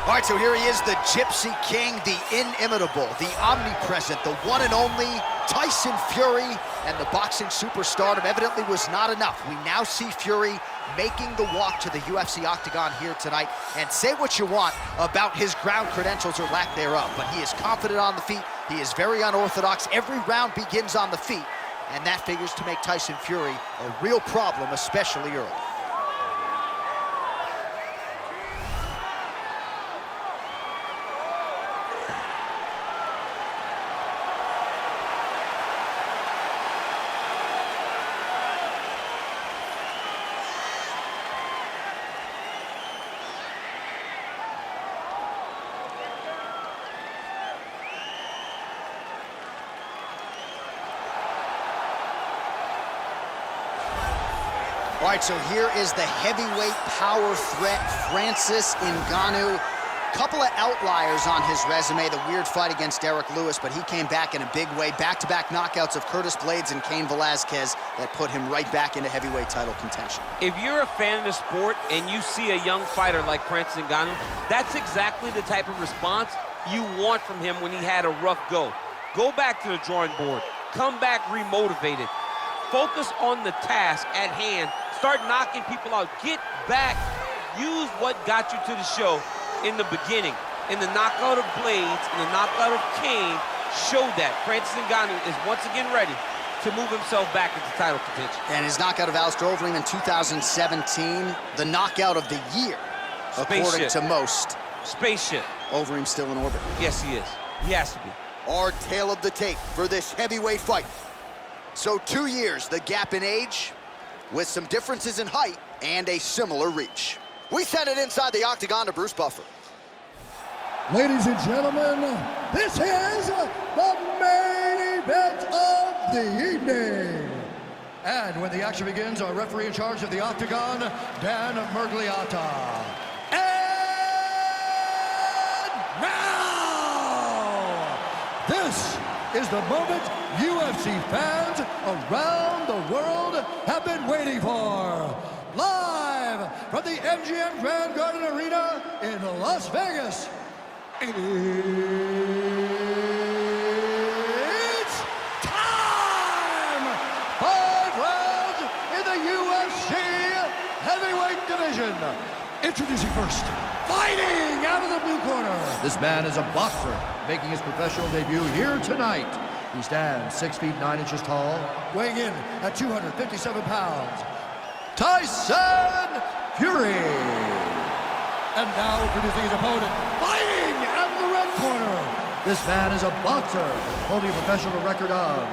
All right, so here he is, the Gypsy King, the inimitable, the omnipresent, the one and only Tyson Fury, and the boxing superstardom evidently was not enough. We now see Fury making the walk to the UFC octagon here tonight. And say what you want about his ground credentials or lack thereof, but he is confident on the feet. He is very unorthodox. Every round begins on the feet, and that figures to make Tyson Fury a real problem, especially early. All right, so here is the heavyweight power threat, Francis Ngannou. Couple of outliers on his resume, the weird fight against Derek Lewis, but he came back in a big way. Back-to-back knockouts of Curtis Blades and Cain Velasquez that put him right back into heavyweight title contention. If you're a fan of the sport and you see a young fighter like Francis Ngannou, that's exactly the type of response you want from him when he had a rough go. Go back to the drawing board, come back remotivated, focus on the task at hand, start knocking people out, get back, use what got you to the show in the beginning. In the knockout of Blades, in the knockout of Cain, showed that Francis Ngannou is once again ready to move himself back into title contention. And his knockout of Alistair Overeem in 2017, the knockout of the year, according to most. Spaceship. Overeem still in orbit. Yes, he is. He has to be. Our tale of the tape for this heavyweight fight. So 2 years, the gap in age, with some differences in height and a similar reach. We send it inside the octagon to Bruce Buffer. Ladies and gentlemen, this is the main event of the evening. And when the action begins, our referee in charge of the octagon, Dan Mergliata. And now, this is the moment UFC fans around the world have been waiting for. Live from the MGM Grand Garden Arena in Las Vegas. It's time! 5 rounds in the UFC heavyweight division. Introducing first, fighting out of the blue corner. This man is a boxer, making his professional debut here tonight. He stands 6 feet 9 inches tall, weighing in at 257 pounds. Tyson Fury. And now introducing his opponent, fighting out of the red corner. This man is a boxer, holding a professional record of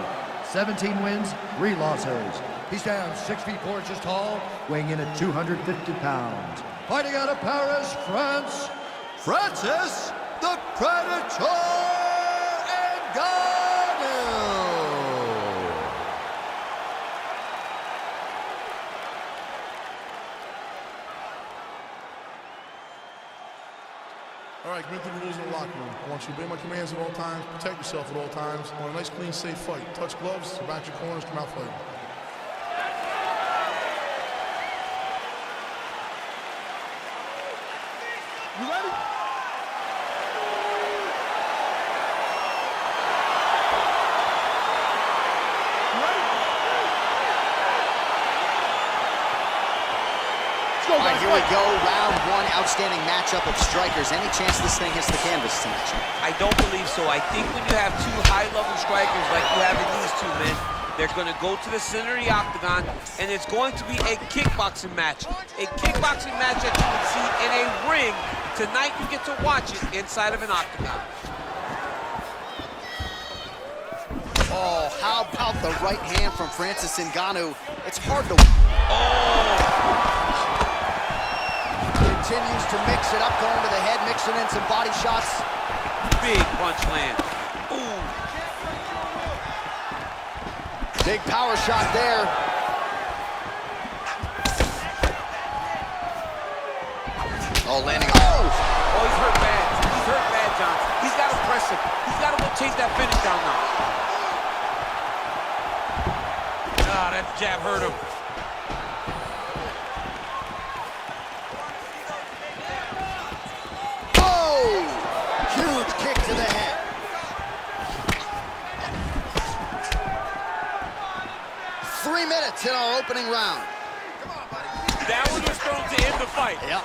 17 wins, 3 losses. He stands 6 feet 4 inches tall, weighing in at 250 pounds. Fighting out of Paris, France, Francis the Predator Ngannou. All right, get through the rules in the locker room. I want you to obey my commands at all times, protect yourself at all times. I want a nice, clean, safe fight. Touch gloves, back your corners, come out fighting. You ready? All right, here we go, round 1, outstanding matchup of strikers. Any chance this thing hits the canvas tonight, Champ? I don't believe so. I think when you have 2 high-level strikers like you have in these 2 men, they're going to go to the center of the octagon, and it's going to be a kickboxing match. A kickboxing match that you can see in a ring. Tonight, you get to watch it inside of an octagon. Oh, how about the right hand from Francis Ngannou? It's hard to... Oh! Continues to mix it up, going to the head, mixing in some body shots. Big punch land. Ooh. Big power shot there. Oh, landing. Oh! Oh, he's hurt bad. He's hurt bad, Johnson. He's got to press him. He's got to go chase that finish down now. Ah, that jab hurt him. 3 minutes in our opening round. That one was thrown to end the fight. Yep.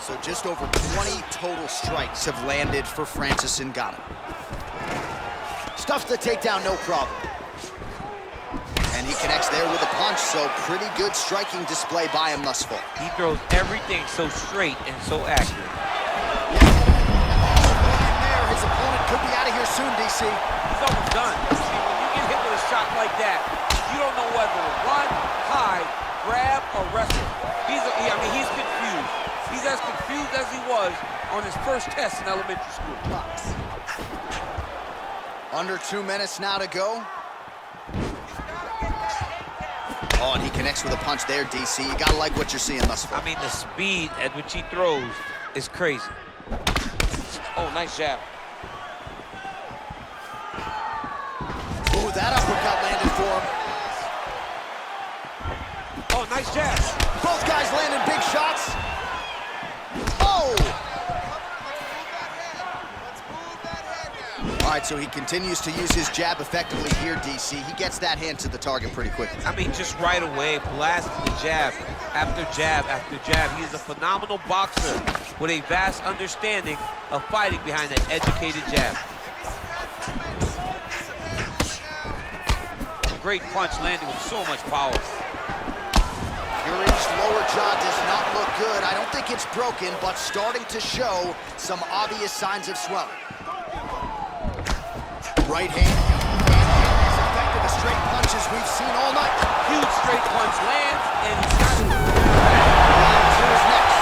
So just over 20 total strikes have landed for Francis Ngannou. Stuffs the takedown, no problem. And he connects there with a punch, so pretty good striking display by him thus far. He throws everything so straight and so accurate. There, his opponent could be out of here soon, DC. He's almost done. See, when you get hit with a shot like that, you don't know whether to run, hide, grab, or wrestle. He's confused. He's as confused as he was on his first test in elementary school. Under 2 minutes now to go. Oh, and he connects with a punch there, DC. You gotta like what you're seeing thus far. I mean, the speed at which he throws is crazy. Oh, nice jab. Ooh, that uppercut landed for him. Oh, nice jab. Both guys landing big shots. Oh! All right, so he continues to use his jab effectively here, DC. He gets that hand to the target pretty quickly. I mean, just right away, blasting the jab after jab after jab. He is a phenomenal boxer with a vast understanding of fighting behind an educated jab. Great punch landing with so much power. Fury's lower jaw does not look good. I don't think it's broken, but starting to show some obvious signs of swelling. Right hand, as effective as straight punches we've seen all night. Huge straight punch lands, and he's got it. Round 2 is next.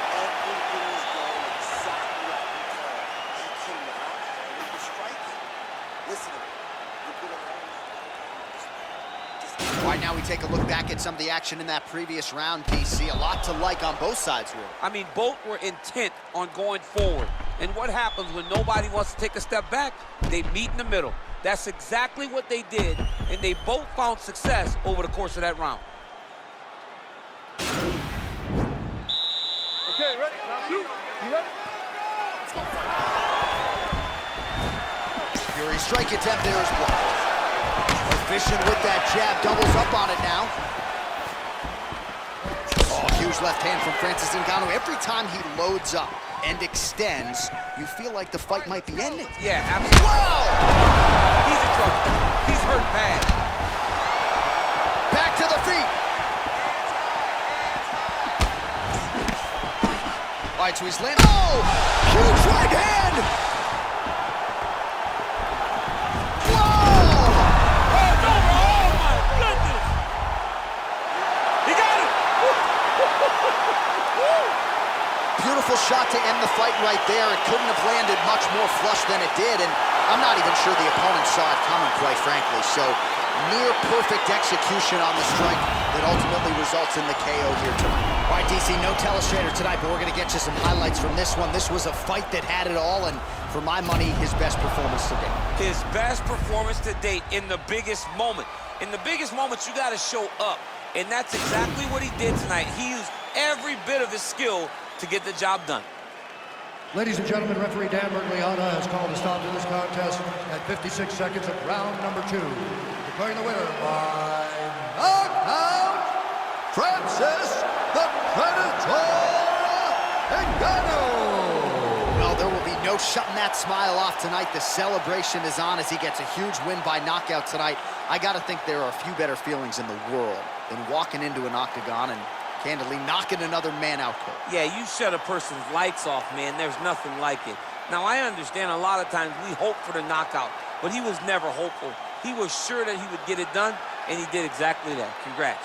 Everything is going exactly like we planned. He cannot handle the striking. Listen to me. You're going to learn that. All right, now we take a look back at some of the action in that previous round, DC. A lot to like on both sides, really. I mean, both were intent on going forward. And what happens when nobody wants to take a step back? They meet in the middle. That's exactly what they did, and they both found success over the course of that round. Okay, ready? You ready? Fury's strike attempt there is blocked. Efficient with that jab, doubles up on it now. Oh, huge left hand from Francis Ngannou. Every time he loads up and extends, you feel like the fight might be ending. Yeah, absolutely. Whoa! He's in trouble. He's hurt bad. Back to the feet. All right, so he's landing. Oh! Huge right hand! Whoa! Oh, my goodness! He got it! Beautiful shot to end the fight right there. It couldn't have landed much more flush than it did, and I'm not even sure the opponent saw it coming, quite frankly. So, near perfect execution on the strike that ultimately results in the KO here tonight. All right, DC, no telestrator tonight, but we're going to get you some highlights from this one. This was a fight that had it all, and for my money, his best performance to date. His best performance to date in the biggest moment. In the biggest moments, you got to show up, and that's exactly what he did tonight. He used every bit of his skill to get the job done. Ladies and gentlemen, referee Dan Bergliana has called a stop to this contest at 56 seconds of round number 2. Declaring the winner by knockout, Francis the Predator Ngannou. Well, there will be no shutting that smile off tonight. The celebration is on as he gets a huge win by knockout tonight. I got to think there are a few better feelings in the world than walking into an octagon and candidly knocking another man out cold. Yeah, you shut a person's lights off, man. There's nothing like it. Now, I understand a lot of times we hope for the knockout, but he was never hopeful. He was sure that he would get it done, and he did exactly that. Congrats.